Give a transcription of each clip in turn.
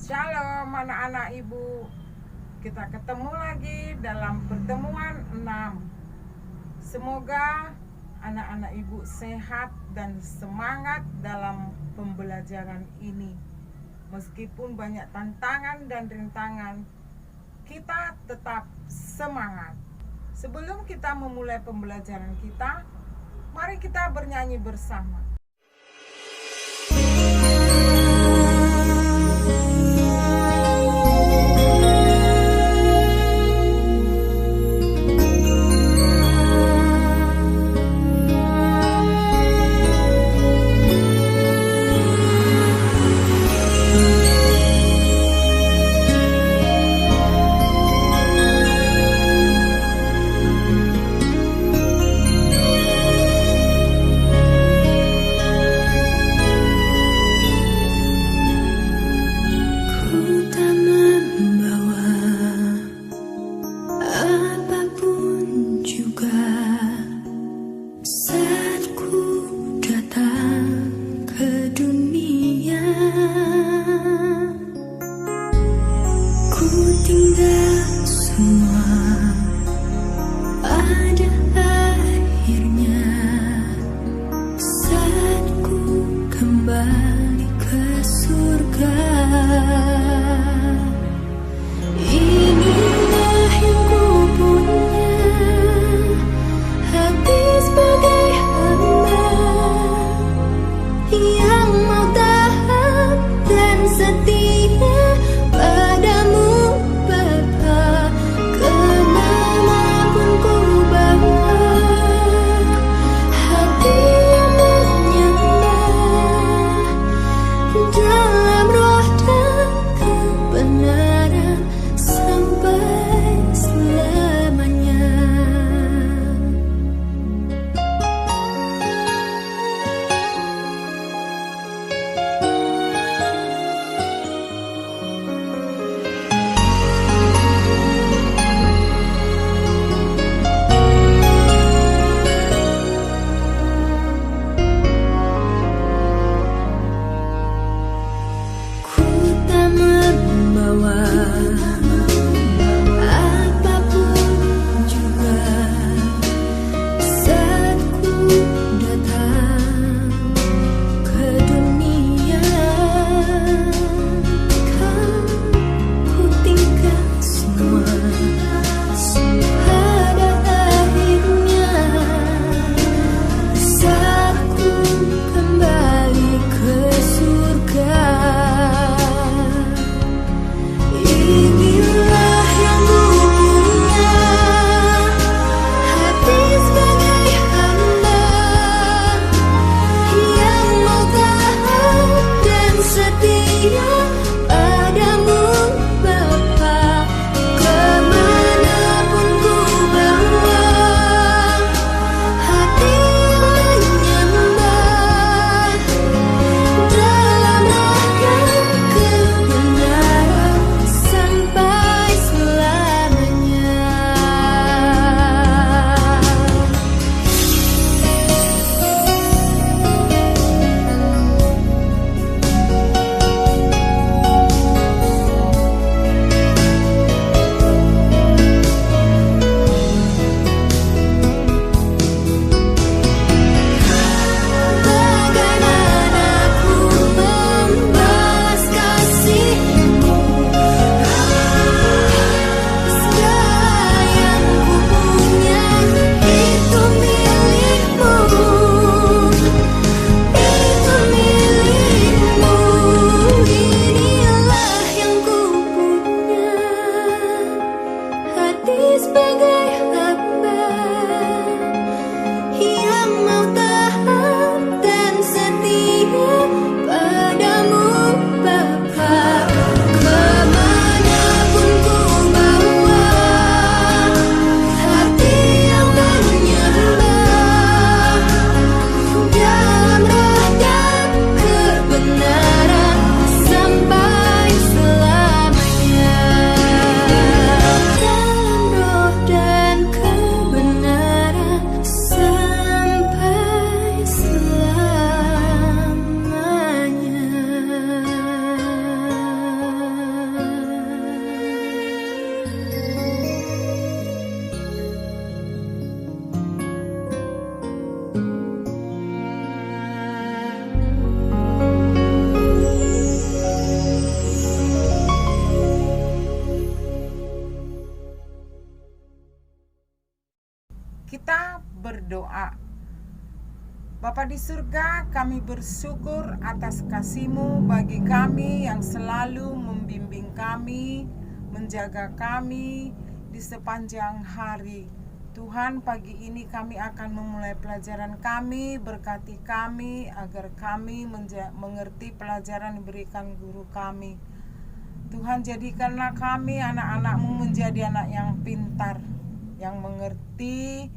Shalom anak-anak ibu. Kita ketemu lagi dalam pertemuan 6. Semoga anak-anak ibu sehat dan semangat dalam pembelajaran ini. Meskipun banyak tantangan dan rintangan, kita tetap semangat. Sebelum kita memulai pembelajaran kita, mari kita bernyanyi bersama. berdoa. Bapa di surga, kami bersyukur atas kasih-Mu bagi kami yang selalu membimbing kami, menjaga kami di sepanjang hari. Tuhan, pagi ini kami akan memulai pelajaran kami. Berkati kami agar kami mengerti pelajaran yang diberikan guru kami. Tuhan, jadikanlah kami anak-anak-Mu menjadi anak yang pintar, yang mengerti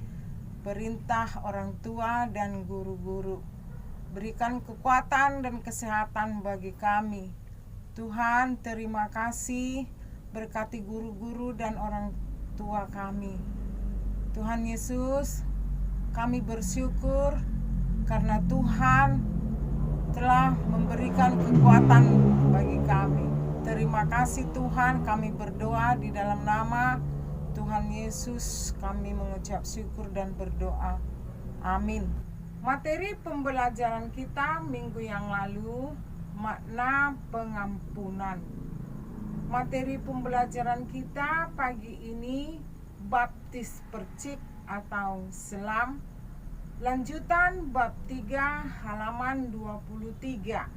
perintah orang tua dan guru-guru. Berikan kekuatan dan kesehatan bagi kami. Tuhan, terima kasih, berkati guru-guru dan orang tua kami. Tuhan Yesus, kami bersyukur karena Tuhan telah memberikan kekuatan bagi kami. Terima kasih Tuhan, kami berdoa di dalam nama Tuhan Yesus, kami mengucap syukur dan berdoa. Amin. Materi pembelajaran kita minggu yang lalu, makna pengampunan. Materi pembelajaran kita pagi ini, baptis percik atau selam. Lanjutan bab 3 halaman 23.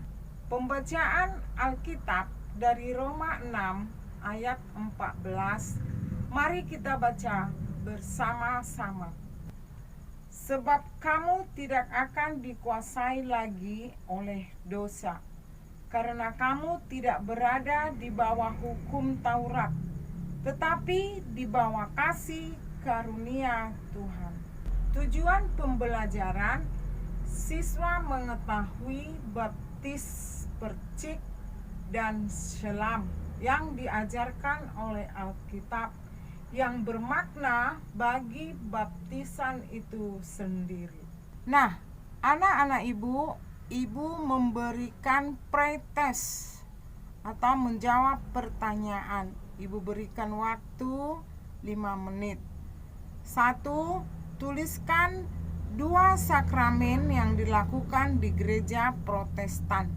Pembacaan Alkitab dari Roma 6 ayat 14. Mari kita baca bersama-sama. Sebab kamu tidak akan dikuasai lagi oleh dosa, karena kamu tidak berada di bawah hukum Taurat, tetapi di bawah kasih karunia Tuhan. Tujuan pembelajaran, siswa mengetahui baptis percik dan selam yang diajarkan oleh Alkitab, yang bermakna bagi baptisan itu sendiri. Nah, anak-anak ibu memberikan pretest atau menjawab pertanyaan. Ibu berikan waktu 5 menit. 1. Tuliskan 2 sakramen yang dilakukan di gereja Protestan.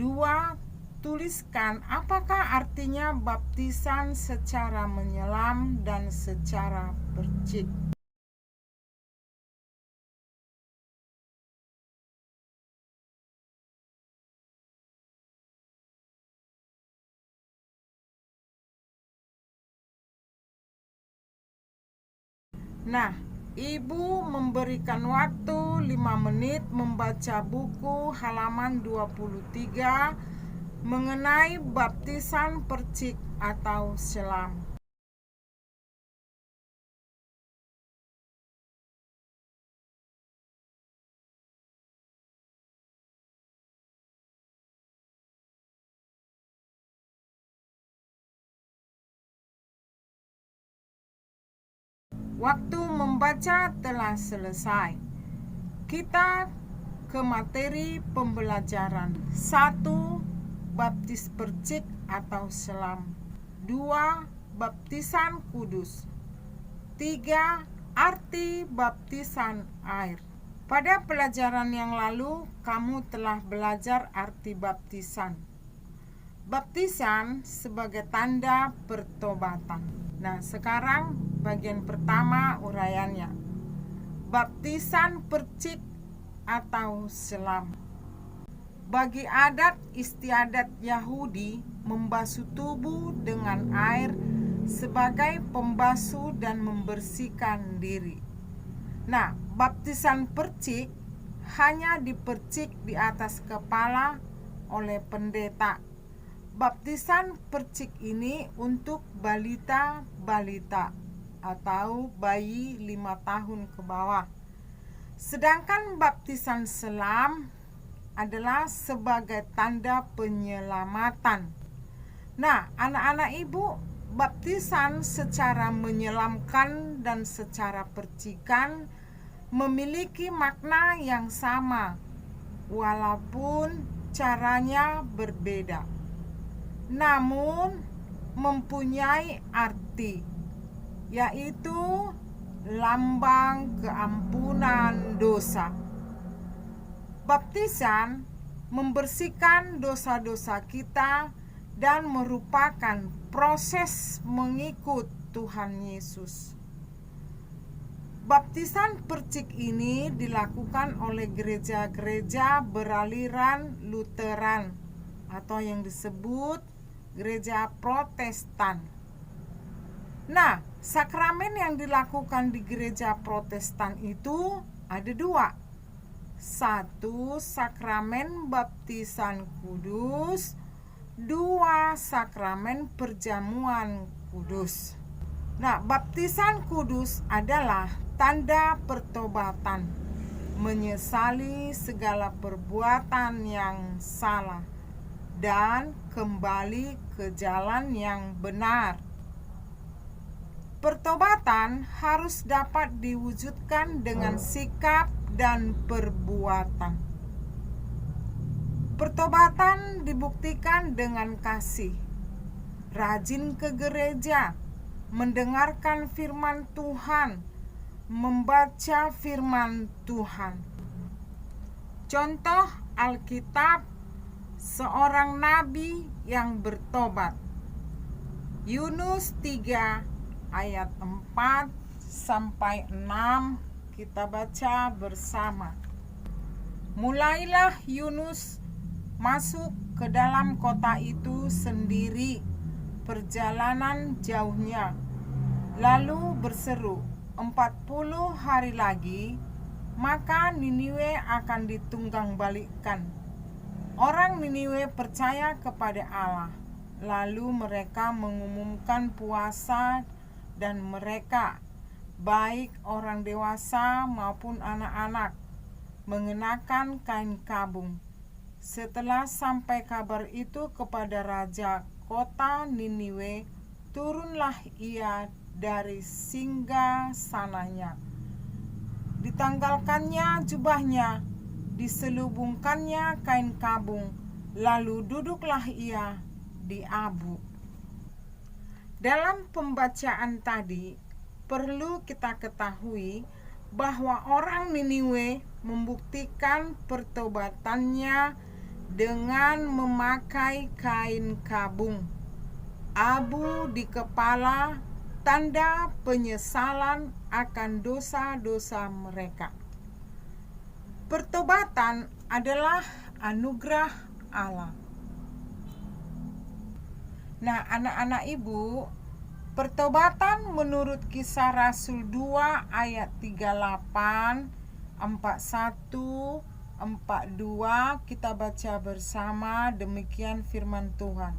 2. Tuliskan apakah artinya baptisan secara menyelam dan secara percik. Nah, ibu memberikan waktu 5 menit membaca buku halaman 23 mengenai baptisan percik atau selam. Waktu membaca telah selesai. Kita ke materi pembelajaran. 1. Baptis percik atau selam. 2. Baptisan kudus. 3. Arti baptisan air. Pada pelajaran yang lalu, kamu telah belajar arti baptisan. Baptisan sebagai tanda pertobatan. Nah, sekarang bagian pertama uraiannya. Baptisan percik atau selam. Bagi adat istiadat Yahudi, membasuh tubuh dengan air sebagai pembasuh dan membersihkan diri. Nah, baptisan percik hanya dipercik di atas kepala oleh pendeta. Baptisan percik ini untuk balita-balita atau bayi 5 tahun ke bawah. Sedangkan baptisan selam adalah sebagai tanda penyelamatan. Nah, anak-anak ibu, baptisan secara menyelamkan dan secara percikan memiliki makna yang sama, walaupun caranya berbeda, namun mempunyai arti, yaitu lambang keampunan dosa. Baptisan membersihkan dosa-dosa kita dan merupakan proses mengikut Tuhan Yesus. Baptisan percik ini dilakukan oleh gereja-gereja beraliran Lutheran atau yang disebut gereja Protestan. Nah, sakramen yang dilakukan di gereja Protestan itu ada dua. Satu, sakramen baptisan kudus. Dua, sakramen perjamuan kudus. Nah, baptisan kudus adalah tanda pertobatan, menyesali segala perbuatan yang salah dan kembali ke jalan yang benar. Pertobatan harus dapat diwujudkan dengan sikap dan perbuatan. Pertobatan dibuktikan dengan kasih, rajin ke gereja, mendengarkan firman Tuhan, membaca firman Tuhan. Contoh Alkitab, seorang nabi yang bertobat. Yunus 3 ayat 4 sampai 6 kita baca bersama. Mulailah Yunus masuk ke dalam kota itu sendiri perjalanan jauhnya, lalu berseru, 40 hari lagi maka Niniwe akan ditunggang balikkan. Orang Niniwe percaya kepada Allah, lalu mereka mengumumkan puasa, dan mereka, baik orang dewasa maupun anak-anak, mengenakan kain kabung. Setelah sampai kabar itu kepada raja kota Niniwe, turunlah ia dari singgasananya. Ditanggalkannya jubahnya, diselubungkannya kain kabung, lalu duduklah ia di abu. Dalam pembacaan tadi, perlu kita ketahui bahwa orang Niniwe membuktikan pertobatannya dengan memakai kain kabung, abu di kepala, tanda penyesalan akan dosa-dosa mereka. Pertobatan adalah anugerah Allah. Nah, anak-anak ibu, pertobatan menurut Kisah Rasul 2 ayat 38, 41, 42 kita baca bersama, demikian firman Tuhan.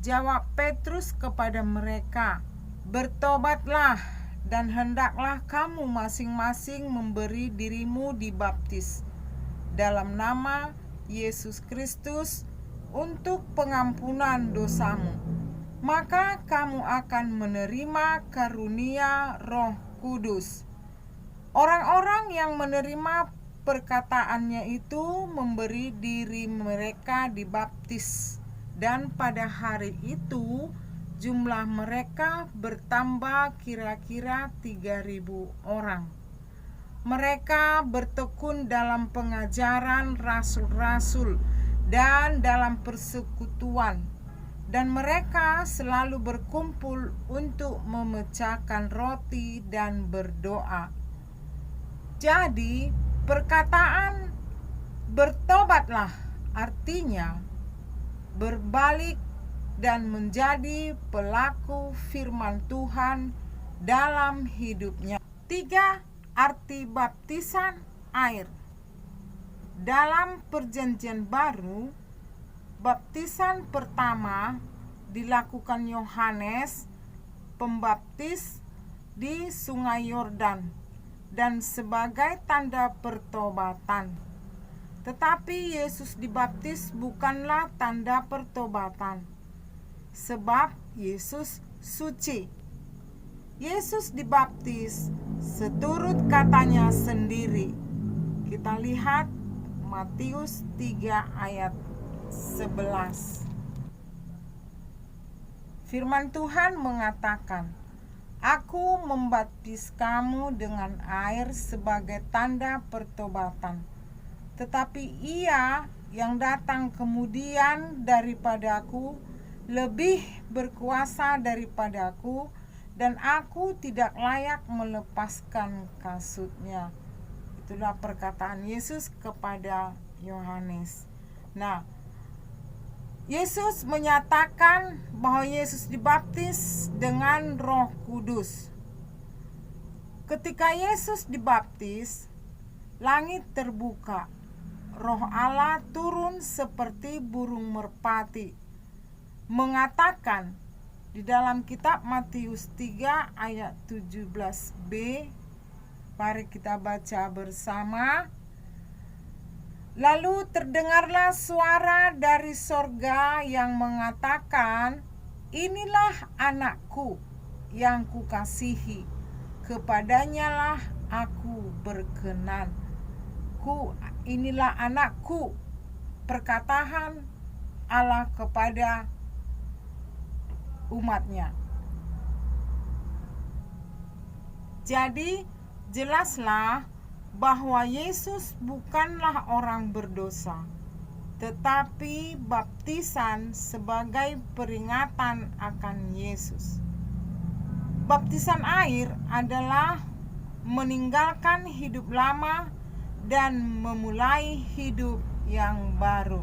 Jawab Petrus kepada mereka, bertobatlah dan hendaklah kamu masing-masing memberi dirimu dibaptis dalam nama Yesus Kristus untuk pengampunan dosamu, maka kamu akan menerima karunia Roh Kudus. Orang-orang yang menerima perkataannya itu memberi diri mereka dibaptis, dan pada hari itu jumlah mereka bertambah kira-kira 3.000 orang. Mereka bertekun dalam pengajaran rasul-rasul dan dalam persekutuan, dan mereka selalu berkumpul untuk memecahkan roti dan berdoa. Jadi, perkataan bertobatlah artinya berbalik dan menjadi pelaku firman Tuhan dalam hidupnya. 3. Arti baptisan air. Dalam Perjanjian Baru, baptisan pertama dilakukan Yohanes Pembaptis di Sungai Yordan dan sebagai tanda pertobatan. Tetapi Yesus dibaptis bukanlah tanda pertobatan, sebab Yesus suci. Yesus dibaptis seturut katanya sendiri. Kita lihat Matius 3 ayat 11. Firman Tuhan mengatakan, Aku membaptis kamu dengan air sebagai tanda pertobatan, tetapi Ia yang datang kemudian daripadaku lebih berkuasa daripadaku, dan aku tidak layak melepaskan kasutnya. Itulah perkataan Yesus kepada Yohanes. Nah, Yesus menyatakan bahwa Yesus dibaptis dengan Roh Kudus. Ketika Yesus dibaptis, langit terbuka. Roh Allah turun seperti burung merpati, mengatakan di dalam kitab Matius 3 ayat 17b. Mari kita baca bersama. Lalu terdengarlah suara dari sorga yang mengatakan, inilah anakku yang kukasihi, kepadanyalah aku berkenan. Inilah anakku, perkataan Allah kepada umatnya. Jadi jelaslah bahwa Yesus bukanlah orang berdosa, tetapi baptisan sebagai peringatan akan Yesus. Baptisan air adalah meninggalkan hidup lama dan memulai hidup yang baru.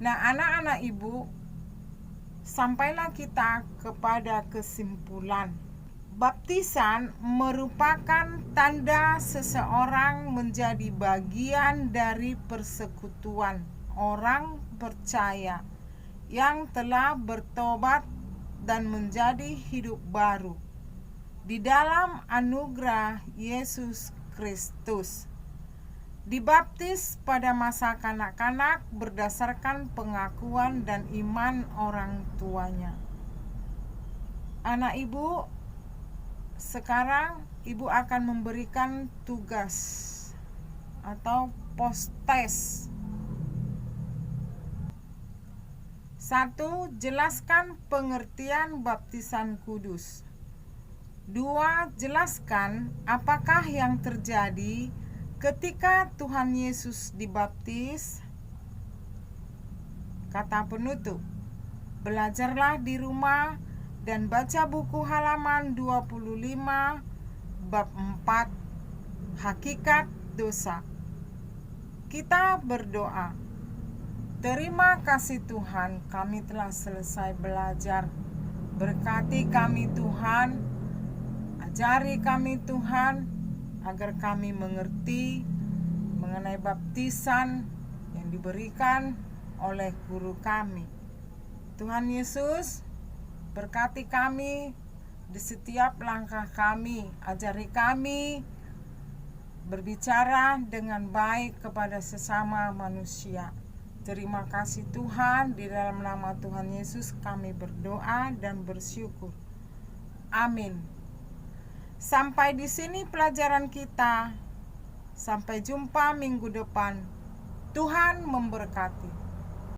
Nah, anak-anak ibu, sampailah kita kepada kesimpulan. Baptisan merupakan tanda seseorang menjadi bagian dari persekutuan orang percaya yang telah bertobat dan menjadi hidup baru di dalam anugerah Yesus Kristus. Dibaptis pada masa kanak-kanak berdasarkan pengakuan dan iman orang tuanya. Anak ibu, sekarang ibu akan memberikan tugas atau postes. 1. Jelaskan pengertian baptisan kudus. 2. Jelaskan apakah yang terjadi ketika Tuhan Yesus dibaptis. Kata penutup, belajarlah di rumah dan baca buku halaman 25 bab 4, hakikat dosa. Kita berdoa. Terima kasih Tuhan, kami telah selesai belajar. Berkati kami Tuhan, ajari kami Tuhan, agar kami mengerti mengenai baptisan yang diberikan oleh guru kami. Tuhan Yesus, berkati kami di setiap langkah kami, ajari kami berbicara dengan baik kepada sesama manusia. Terima kasih Tuhan, di dalam nama Tuhan Yesus kami berdoa dan bersyukur. Amin. Sampai di sini pelajaran kita. Sampai jumpa minggu depan. Tuhan memberkati.